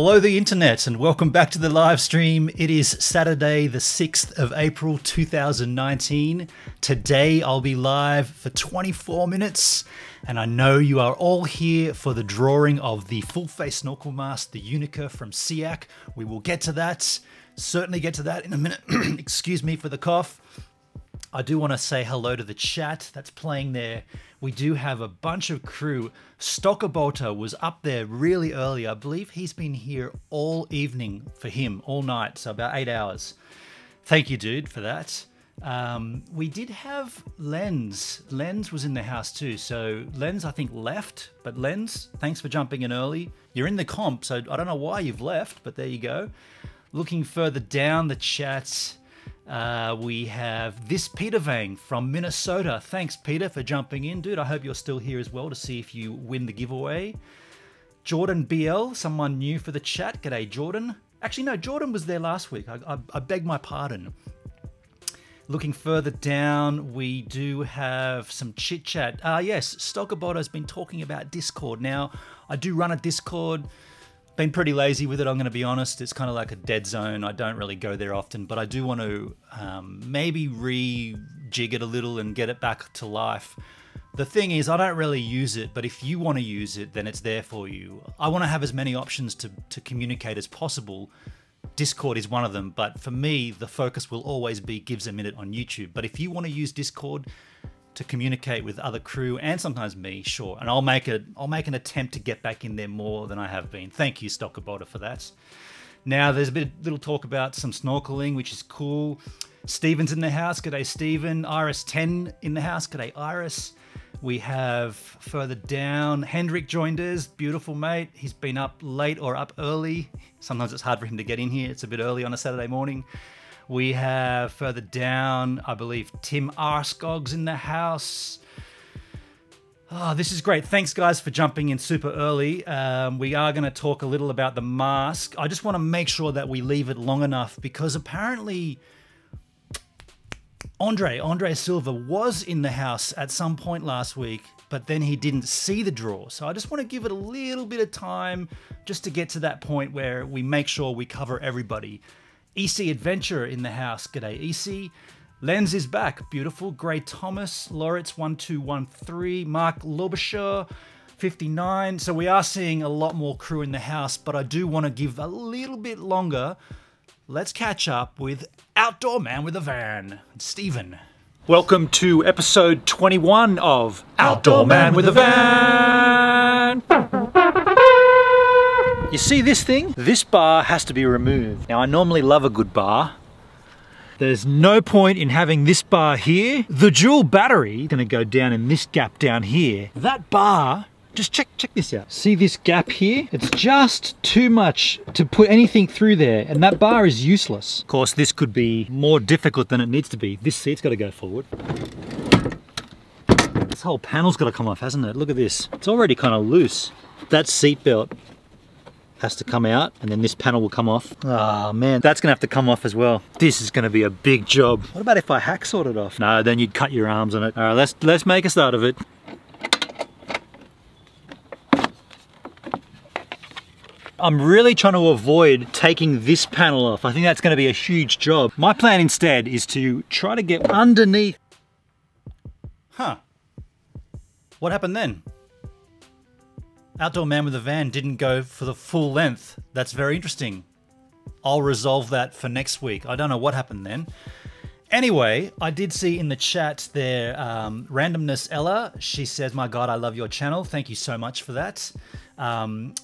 Hello the internet and welcome back to the live stream. It is Saturday the 6th of April 2019. Today I'll be live for 24 minutes and I know you are all here for the drawing of the full face snorkel mask, the Unica from SEAC. We will get to that, certainly get to that in a minute. Excuse me for the cough. I do want to say hello to the chat that's playing there. We do have a bunch of crew. Snorkel was up there really early. I believe he's been here all evening for him, all night, so about 8 hours. Thank you, dude, for that. We did have Lens. Lens was in the house too. So Lens, I think, left. But Lens, thanks for jumping in early. You're in the comp, so I don't know why you've left, but there you go. Looking further down the chat, we have this Peter Vang from Minnesota. Thanks, Peter, for jumping in. Dude, I hope you're still here as well to see if you win the giveaway. Jordan BL, someone new for the chat. G'day, Jordan. Actually, no, Jordan was there last week. I beg my pardon. Looking further down, we do have some chit-chat. Yes, Snorkel has been talking about Discord. Now, I do run a Discord. Been pretty lazy with it, I'm going to be honest. It's kind of like a dead zone. I don't really go there often, but I do want to maybe rejig it a little and get it back to life. The thing is, I don't really use it, but if you want to use it, then it's there for you. I want to have as many options to communicate as possible. Discord is one of them, but for me, the focus will always be Gives a Minute on YouTube. But if you want to use Discord to communicate with other crew and sometimes me, sure. And I'll make an attempt to get back in there more than I have been. Thank you, Snorkel, for that. Now, there's a little talk about some snorkeling, which is cool. Steven's in the house. G'day, Steven. Iris10 in the house. G'day, Iris. We have further down, Hendrik joined us. Beautiful, mate. He's been up late or up early. Sometimes it's hard for him to get in here. It's a bit early on a Saturday morning. We have further down, I believe, Tim Arskogs in the house. Oh, this is great. Thanks, guys, for jumping in super early. We are going to talk a little about the mask. I just want to make sure that we leave it long enough because apparently Andre Silva was in the house at some point last week, but then he didn't see the draw. So I just want to give it a little bit of time just to get to that point where we make sure we cover everybody. EC Adventure in the house. G'day, EC. Lens is back. Beautiful. Gray Thomas. Loritz 1213. Mark Lobasher 59. So we are seeing a lot more crew in the house, but I do want to give a little bit longer. Let's catch up with Outdoor Man with a Van, Stephen. Welcome to episode 21 of Outdoor Man with a Van. You see this thing? This bar has to be removed. Now, I normally love a good bar. There's no point in having this bar here. The dual battery is gonna go down in this gap down here. That bar, just check this out. See this gap here? It's just too much to put anything through there, and that bar is useless. Of course, this could be more difficult than it needs to be. This seat's gotta go forward. This whole panel's gotta come off, hasn't it? Look at this. It's already kind of loose. That seat belt has to come out and then this panel will come off. Oh man, that's gonna have to come off as well. This is gonna be a big job. What about if I hacksawed it off? No, then you'd cut your arms on it. All right, let's make a start of it. I'm really trying to avoid taking this panel off. I think that's gonna be a huge job. My plan instead is to try to get underneath. Huh, what happened then? Outdoor Man with a Van didn't go for the full length. That's very interesting. I'll resolve that for next week. I don't know what happened then. Anyway, I did see in the chat there, Randomness Ella. She says, my God, I love your channel. Thank you so much for that.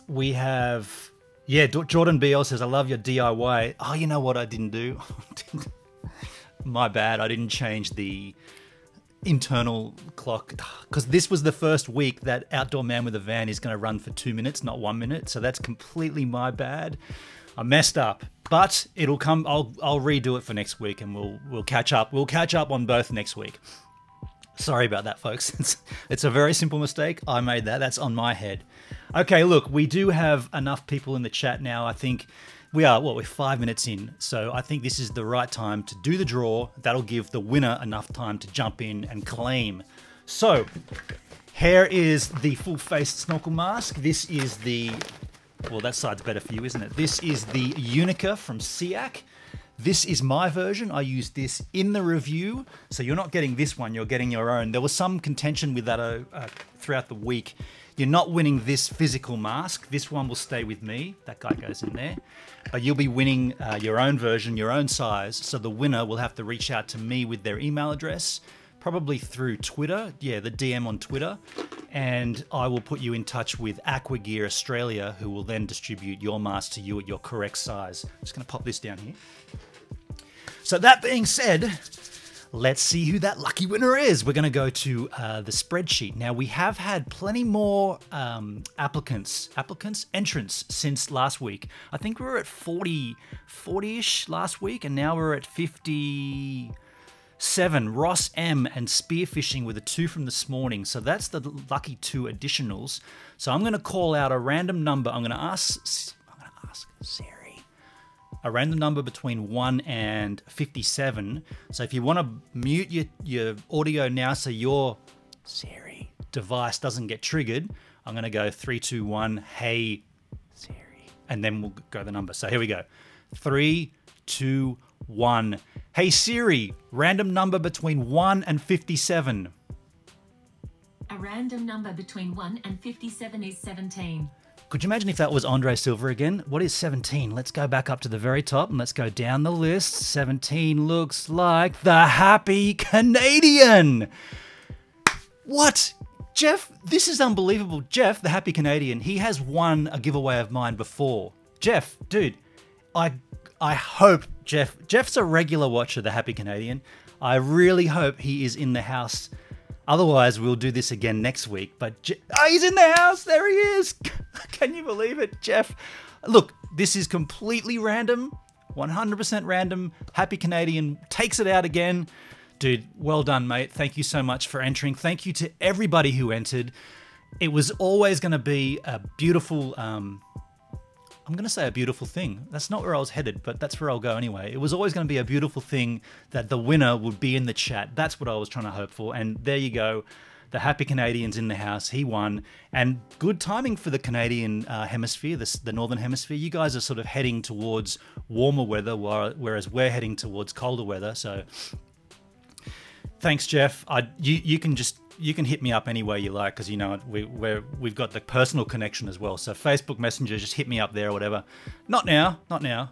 We have, yeah, Jordan BL says, I love your DIY. Oh, you know what I didn't do? My bad, I didn't change the internal clock because this was the first week that Outdoor Man with a Van is going to run for 2 minutes, not 1 minute. So that's completely my bad. I messed up, but it'll come. I'll redo it for next week, and we'll catch up. We'll catch up on both next week. Sorry about that, folks. It's a very simple mistake. I made that. That's on my head. Okay, look, we do have enough people in the chat now. I think we're 5 minutes in, so I think this is the right time to do the draw. That'll give the winner enough time to jump in and claim. So here is the full-faced snorkel mask. This is the Well, that side's better for you, isn't it? This is the Unica from SEAC. This is my version. I used this in the review. So you're not getting this one, you're getting your own. There was some contention with that throughout the week. You're not winning this physical mask. This one will stay with me. That guy goes in there. But you'll be winning your own version, your own size. So the winner will have to reach out to me with their email address, probably through Twitter. Yeah, the DM on Twitter. And I will put you in touch with Aqua Gear Australia, who will then distribute your mask to you at your correct size. I'm just going to pop this down here. So that being said, let's see who that lucky winner is. We're going to go to the spreadsheet. Now, we have had plenty more entrants since last week. I think we were at 40-ish last week, and now we're at 57. Ross M and Spearfishing were the two from this morning. So that's the lucky two additionals. So I'm going to call out a random number. I'm going to ask Siri a random number between 1 and 57. So if you want to mute your audio now so your Siri device doesn't get triggered, I'm going to go 3, 2, 1, hey Siri, and then we'll go the number. So here we go. 3, 2, 1. Hey Siri, random number between 1 and 57. A random number between 1 and 57 is 17. Could you imagine if that was Andre Silva again? What is 17? Let's go back up to the very top and let's go down the list. 17 looks like the Happy Canadian. What? Jeff, this is unbelievable. Jeff, the Happy Canadian, he has won a giveaway of mine before. Jeff, dude, I hope Jeff's a regular watcher of the Happy Canadian. I really hope he is in the house. Otherwise, we'll do this again next week. But he's in the house. There he is. Can you believe it, Jeff? Look, this is completely random, 100% random. Happy Canadian takes it out again. Dude, well done, mate. Thank you so much for entering. Thank you to everybody who entered. It was always going to be a beautiful... I'm going to say a beautiful thing. That's not where I was headed, but that's where I'll go anyway. It was always going to be a beautiful thing that the winner would be in the chat. That's what I was trying to hope for. And there you go. The Happy Canadian's in the house. He won. And good timing for the Canadian hemisphere, the Northern Hemisphere. You guys are sort of heading towards warmer weather, whereas we're heading towards colder weather. So thanks, Jeff. You can hit me up any way you like, because you know we've got the personal connection as well. So Facebook Messenger, just hit me up there or whatever. Not now.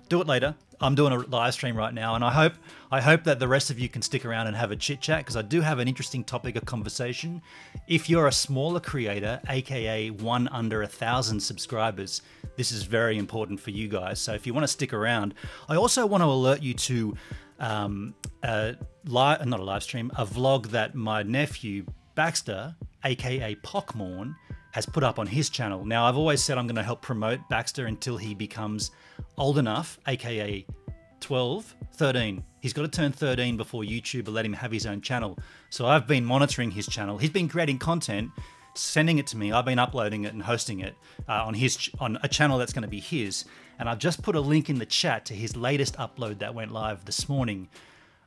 Do it later. I'm doing a live stream right now, and I hope that the rest of you can stick around and have a chit chat, because I do have an interesting topic of conversation. If you're a smaller creator, aka one under 1,000 subscribers, this is very important for you guys. So if you want to stick around, I also want to alert you to a vlog that my nephew Baxter, aka Pockmorn, has put up on his channel. Now, I've always said I'm going to help promote Baxter until he becomes old enough, aka 13. He's got to turn 13 before YouTube will let him have his own channel. So I've been monitoring his channel. He's been creating content, sending it to me. I've been uploading it and hosting it on a channel that's going to be his. And I've just put a link in the chat to his latest upload that went live this morning.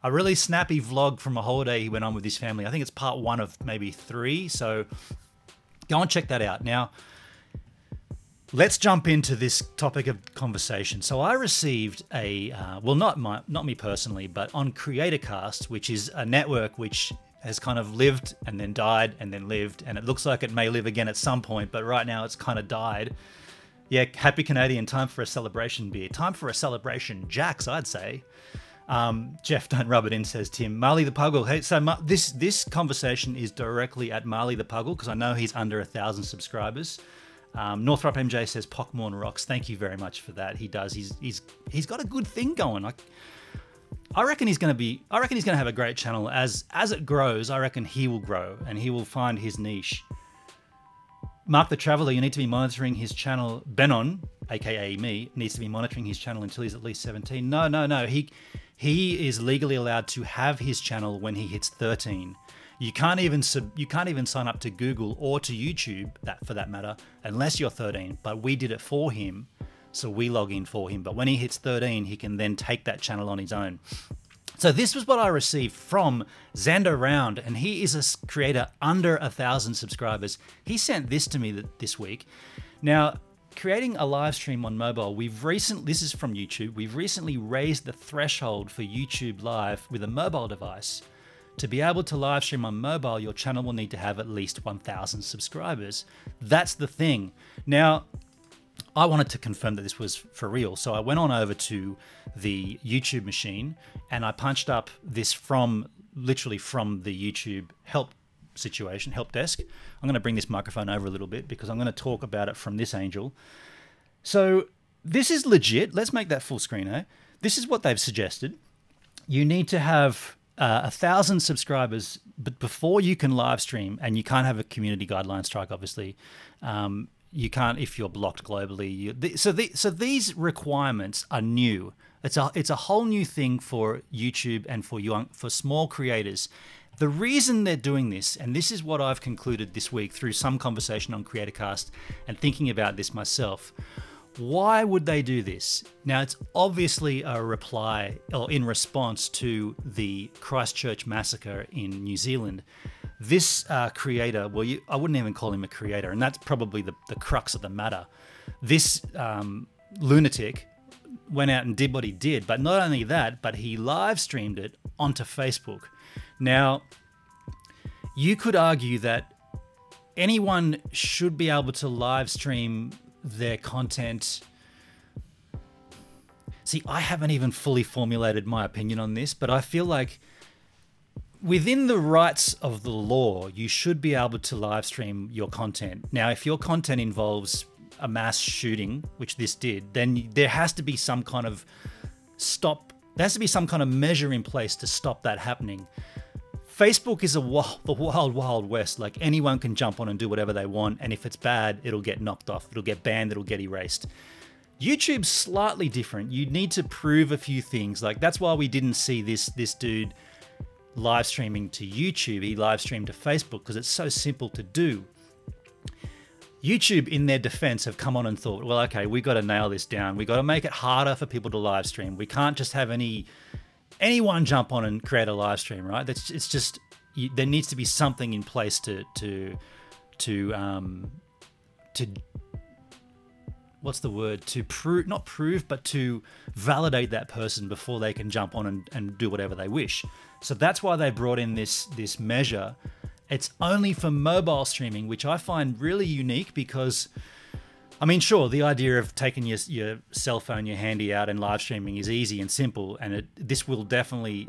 A really snappy vlog from a holiday he went on with his family. I think it's part 1 of maybe 3. So go and check that out. Now, let's jump into this topic of conversation. So I received well, not me personally, but on CreatorCast, which is a network which has kind of lived and then died and then lived, and it looks like it may live again at some point, but right now it's kind of died. Yeah, Happy Canadian, time for a celebration beer. Time for a celebration Jacks, I'd say. Jeff, don't rub it in, says Tim. Marley the Puggle. Hey, so this conversation is directly at Marley the Puggle, because I know he's under 1,000 subscribers. Northrop MJ says Pockmorn rocks. Thank you very much for that. He does. He's got a good thing going. I reckon he's going to have a great channel. As it grows, I reckon he will grow and he will find his niche. Mark the Traveller, you need to be monitoring his channel. Benon, aka me, needs to be monitoring his channel until he's at least 17. No. He is legally allowed to have his channel when he hits 13. You can't even sign up to Google or to YouTube, for that matter, unless you're 13. But we did it for him, so we log in for him. But when he hits 13, he can then take that channel on his own. So this was what I received from Xander Round, and he is a creator under 1,000 subscribers. He sent this to me this week. Now, creating a live stream on mobile, this is from YouTube, we've recently raised the threshold for YouTube Live with a mobile device. To be able to live stream on mobile, your channel will need to have at least 1,000 subscribers. That's the thing. Now, I wanted to confirm that this was for real, so I went on over to the YouTube machine and I punched up this literally from the YouTube help desk. I'm going to bring this microphone over a little bit because I'm going to talk about it from this angle. So this is legit. Let's make that full screen, eh? This is what they've suggested. You need to have 1,000 subscribers, but before you can live stream, and you can't have a community guideline strike, obviously. You can't if you're blocked globally. So these requirements are new. It's a whole new thing for YouTube and for small creators. The reason they're doing this, and this is what I've concluded this week through some conversation on CreatorCast and thinking about this myself. Why would they do this? Now, it's obviously a reply or in response to the Christchurch massacre in New Zealand. This creator, I wouldn't even call him a creator, and that's probably the crux of the matter. This lunatic went out and did what he did, but not only that, but he live streamed it onto Facebook. Now, you could argue that anyone should be able to live stream their content. See, I haven't even fully formulated my opinion on this, but I feel like within the rights of the law, you should be able to live stream your content. Now, if your content involves a mass shooting, which this did, then there has to be some kind of measure in place to stop that happening. Facebook is the wild, wild west. Like, anyone can jump on and do whatever they want, and if it's bad, it'll get knocked off, it'll get banned, it'll get erased. YouTube's slightly different. You need to prove a few things. Like, that's why we didn't see this dude live streaming to YouTube. He live streamed to Facebook because it's so simple to do. YouTube, in their defense, have come on and thought, well, okay, we got to nail this down. We got to make it harder for people to live stream. We can't just have anyone jump on and create a live stream, right? There needs to be something in place to what's the word? Not prove, but to validate that person before they can jump on and do whatever they wish. So that's why they brought in this measure. It's only for mobile streaming, which I find really unique because, I mean, sure, the idea of taking your cell phone, your handy out and live streaming is easy and simple, and this will definitely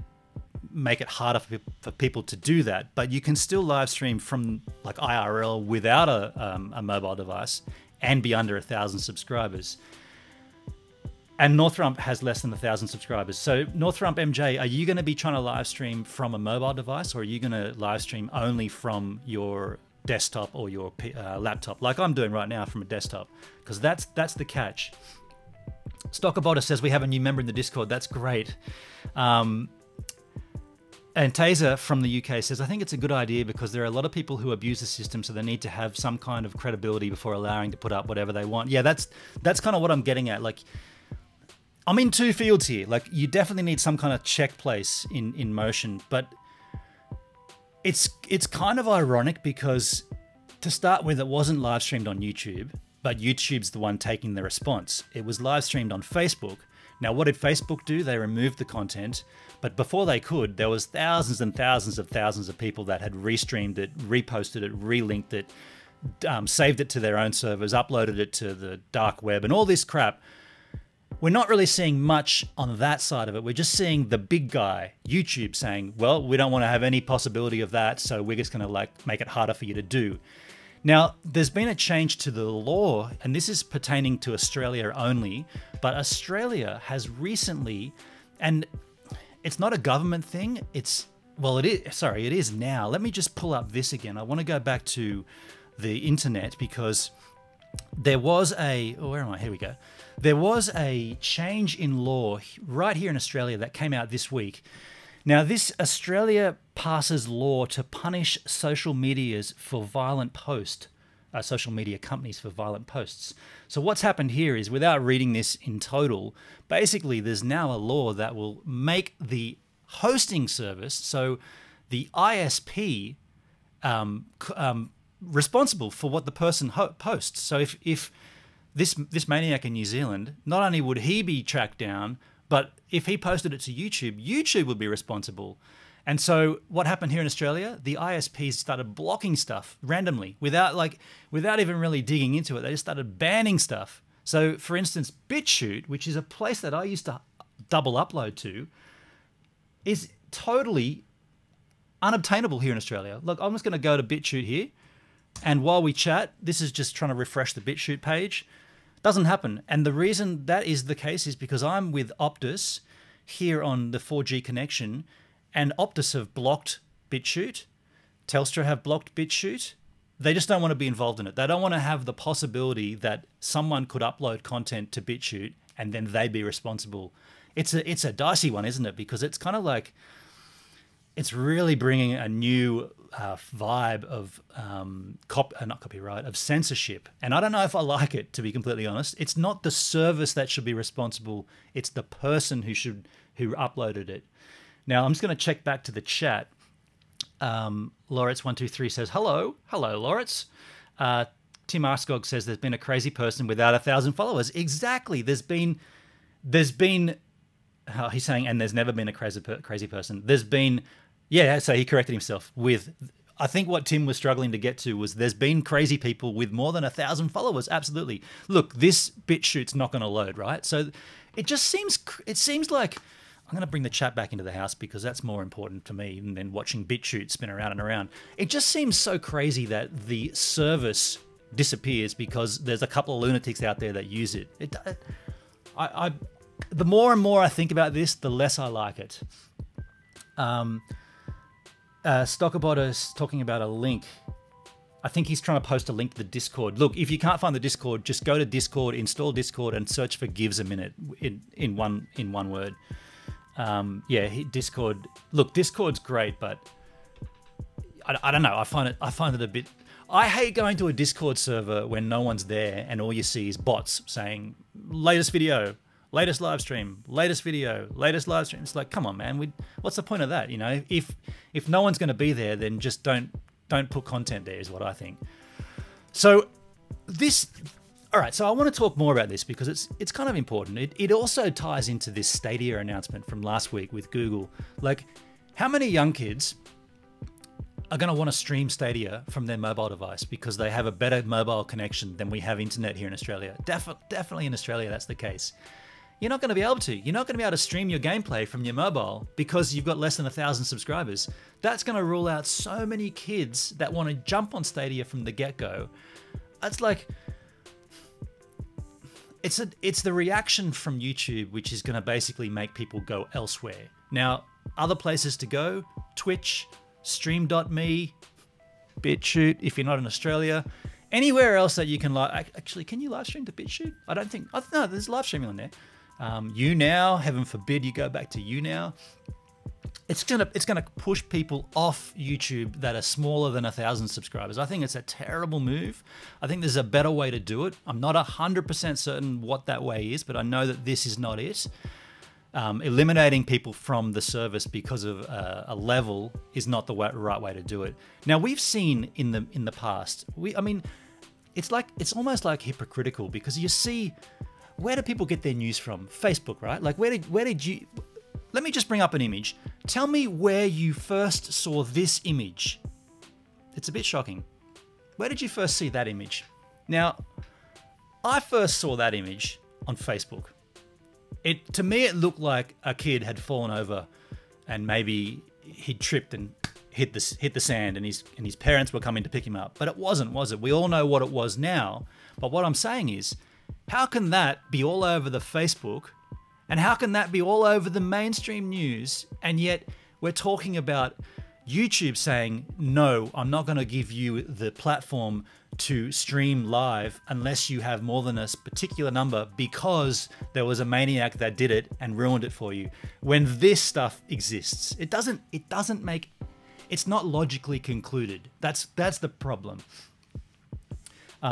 make it harder for people to do that. But you can still live stream from like IRL without a mobile device and be under 1,000 subscribers. And Northrump has less than 1,000 subscribers. So Northrump MJ, are you going to be trying to live stream from a mobile device, or are you going to live stream only from your desktop or your laptop, like I'm doing right now from a desktop? Because that's the catch. Stockerbotter says we have a new member in the Discord. That's great. And Taser from the UK says, I think it's a good idea because there are a lot of people who abuse the system, so they need to have some kind of credibility before allowing to put up whatever they want. Yeah, that's kind of what I'm getting at. Like, I'm in two fields here. Like, you definitely need some kind of check place in motion, but it's kind of ironic because to start with, it wasn't live streamed on YouTube, but YouTube's the one taking the response. It was live streamed on Facebook. Now, what did Facebook do? They removed the content, but before they could, there was thousands and thousands of people that had restreamed it, reposted it, relinked it, saved it to their own servers, uploaded it to the dark web, and all this crap. We're not really seeing much on that side of it. We're just seeing the big guy, YouTube, saying, well, we don't want to have any possibility of that, so we're just going to make it harder for you to do. Now, there's been a change to the law, and this is pertaining to Australia only, but Australia has recently, and it's not a government thing, it is now. Let me just pull up this again. I want to go back to the internet because there was here we go. There was a change in law right here in Australia that came out this week. Now, Australia passes law to punish social media companies for violent posts. So what's happened here is, without reading this in total, basically there's now a law that will make the hosting service, so the ISP, responsible for what the person posts. So if this maniac in New Zealand, not only would he be tracked down, but if he posted it to YouTube, YouTube would be responsible. And so what happened here in Australia, the ISPs started blocking stuff randomly without even really digging into it. They just started banning stuff. So for instance, BitChute, which is a place that I used to double upload to, is totally unobtainable here in Australia. Look, I'm just going to go to BitChute here. And while we chat, this is just trying to refresh the BitChute page. Doesn't happen. And the reason that is the case is because I'm with Optus here on the 4G connection, and Optus have blocked BitChute. Telstra have blocked BitChute. They just don't want to be involved in it. They don't want to have the possibility that someone could upload content to BitChute and then they'd be responsible. It's a dicey one, isn't it? Because it's kind of like, it's really bringing a new vibe of not copyright, of censorship. And I don't know if I like it, to be completely honest. It's not the service that should be responsible. It's the person who uploaded it. Now, I'm just going to check back to the chat. Loritz123 says, hello, Loritz. Tim Arskog says there's been a crazy person without 1,000 followers. Exactly. There's been, he's saying, and there's never been a crazy person. There's been, yeah, so he corrected himself with, I think what Tim was struggling to get to was there's been crazy people with more than 1,000 followers. Absolutely. Look, this BitChute's not going to load, right? So it seems like, I'm going to bring the chat back into the house because that's more important to me than watching BitChute spin around and around. It just seems so crazy that the service disappears because there's a couple of lunatics out there that use it. The more and more I think about this, the less I like it. Stockerbot is talking about a link. I think he's trying to post a link to the Discord. Look, if you can't find the Discord, just go to Discord, install Discord, and search for "gives a minute" in one word. Discord. Look, Discord's great, but I don't know. I find it a bit. I hate going to a Discord server when no one's there and all you see is bots saying latest video, latest live stream, latest video, latest live stream. It's like, come on, man. What's the point of that? You know, if no one's going to be there, then just don't put content there, is what I think. So all right, so I want to talk more about this because it's kind of important. It also ties into this Stadia announcement from last week with Google. Like, how many young kids are going to want to stream Stadia from their mobile device because they have a better mobile connection than we have internet here in Australia? Definitely in Australia, that's the case. You're not going to be able to. You're not going to be able to stream your gameplay from your mobile because you've got less than 1,000 subscribers. That's going to rule out so many kids that want to jump on Stadia from the get-go. It's like, it's the reaction from YouTube, which is going to basically make people go elsewhere. Now, other places to go: Twitch, Stream.me, BitChute, if you're not in Australia. Anywhere else that you can actually, can you live stream to BitChute? I don't think. No, there's live streaming on there. YouNow, heaven forbid you go back to YouNow. It's gonna push people off YouTube that are smaller than 1,000 subscribers. I think it's a terrible move. I think there's a better way to do it. I'm not 100% certain what that way is, but I know that this is not it. Eliminating people from the service because of a level is not the right way to do it. Now, we've seen in the past. It's almost like hypocritical because you see, where do people get their news from? Facebook, right? Like, where did you? Let me just bring up an image. Tell me where you first saw this image. It's a bit shocking. Where did you first see that image? Now, I first saw that image on Facebook. To me, it looked like a kid had fallen over and maybe he'd tripped and hit the sand and his parents were coming to pick him up. But it wasn't, was it? We all know what it was now. But what I'm saying is, how can that be all over the Facebook? And how can that be all over the mainstream news? And yet we're talking about YouTube saying, no, I'm not going to give you the platform to stream live unless you have more than a particular number because there was a maniac that did it and ruined it for you. When this stuff exists, it's not logically concluded. That's the problem.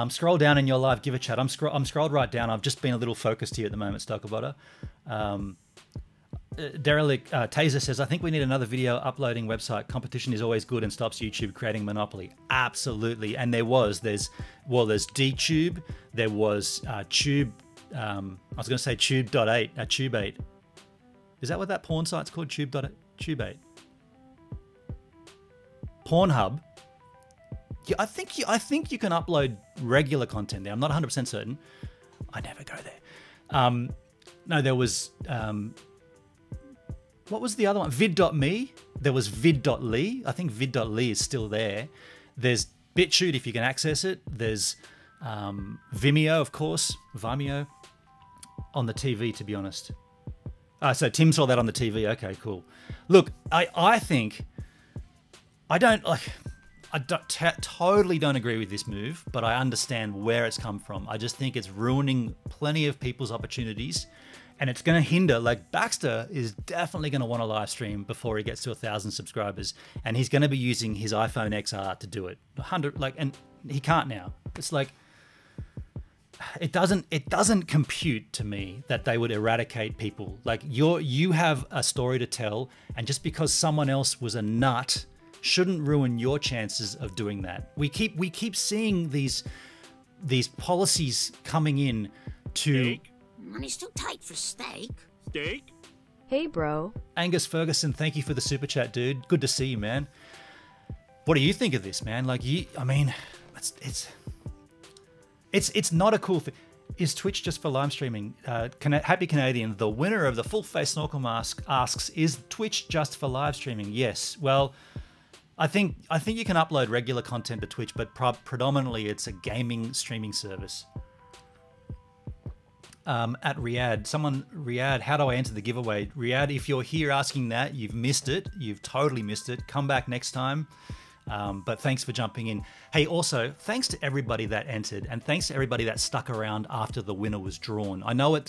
Scroll down in your live giver chat. I'm scrolled right down. I've just been a little focused here at the moment, Stockerbotter. Derelict Taser says, I think we need another video uploading website. Competition is always good and stops YouTube creating monopoly. Absolutely. And there's DTube, there was Tube, I was going to say Tube.8, Tube8. Is that what that porn site's called? Tube8. Pornhub. Yeah, I think you can upload regular content there. I'm not 100% certain. I never go there. No, there was... what was the other one? Vid.me. There was vid.ly. I think vid.ly is still there. There's BitChute if you can access it. There's Vimeo, of course. Vimeo. On the TV, to be honest. So Tim saw that on the TV. Okay, cool. Look, I think... totally don't agree with this move, but I understand where it's come from. I just think it's ruining plenty of people's opportunities, and it's going to hinder. Like, Baxter is definitely going to want a live stream before he gets to 1,000 subscribers, and he's going to be using his iPhone XR to do it. And he can't now. It's like, it doesn't compute to me that they would eradicate people. Like, you have a story to tell, and just because someone else was a nut shouldn't ruin your chances of doing that. We keep seeing these policies coming in to... Steak? Money's too tight for steak. Steak? Hey, bro. Angus Ferguson, thank you for the super chat, dude. Good to see you, man. What do you think of this, man? Like, it's not a cool thing. Is Twitch just for live streaming? Happy Canadian, the winner of the full face snorkel mask, asks, is Twitch just for live streaming? Yes. Well, I think you can upload regular content to Twitch, but predominantly it's a gaming streaming service. At Riyadh, how do I enter the giveaway? Riyadh, if you're here asking that, you've missed it. You've totally missed it. Come back next time. But thanks for jumping in. Hey, also, thanks to everybody that entered, and thanks to everybody that stuck around after the winner was drawn. I know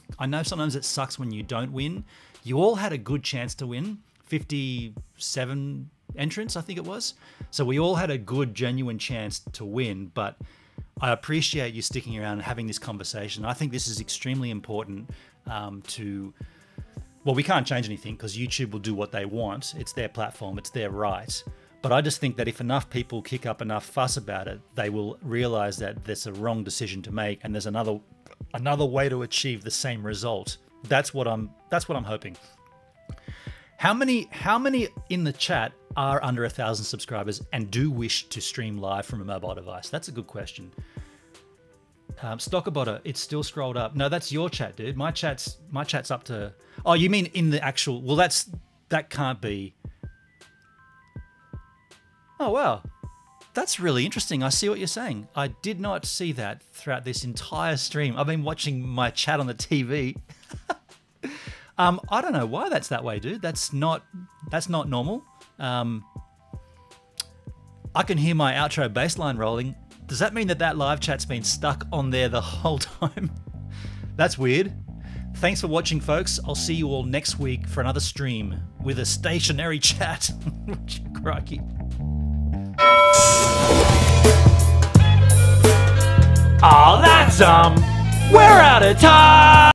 sometimes it sucks when you don't win. You all had a good chance to win. 57 entrants, I think it was. So we all had a good, genuine chance to win, but I appreciate you sticking around and having this conversation. I think this is extremely important well, we can't change anything because YouTube will do what they want. It's their platform, it's their right. But I just think that if enough people kick up enough fuss about it, they will realize that there's a wrong decision to make and there's another way to achieve the same result. That's what I'm hoping. How many in the chat are under 1,000 subscribers and do wish to stream live from a mobile device? That's a good question. Stockerbotter, it's still scrolled up. No, that's your chat, dude. My chat's up to... Oh, you mean in the actual... Well, that can't be... Oh, wow. That's really interesting. I see what you're saying. I did not see that throughout this entire stream. I've been watching my chat on the TV. I don't know why that's that way, dude. That's not normal. I can hear my outro bassline rolling. Does that mean that live chat's been stuck on there the whole time? That's weird. Thanks for watching, folks. I'll see you all next week for another stream with a stationary chat. Crikey. Oh, that's we're out of time.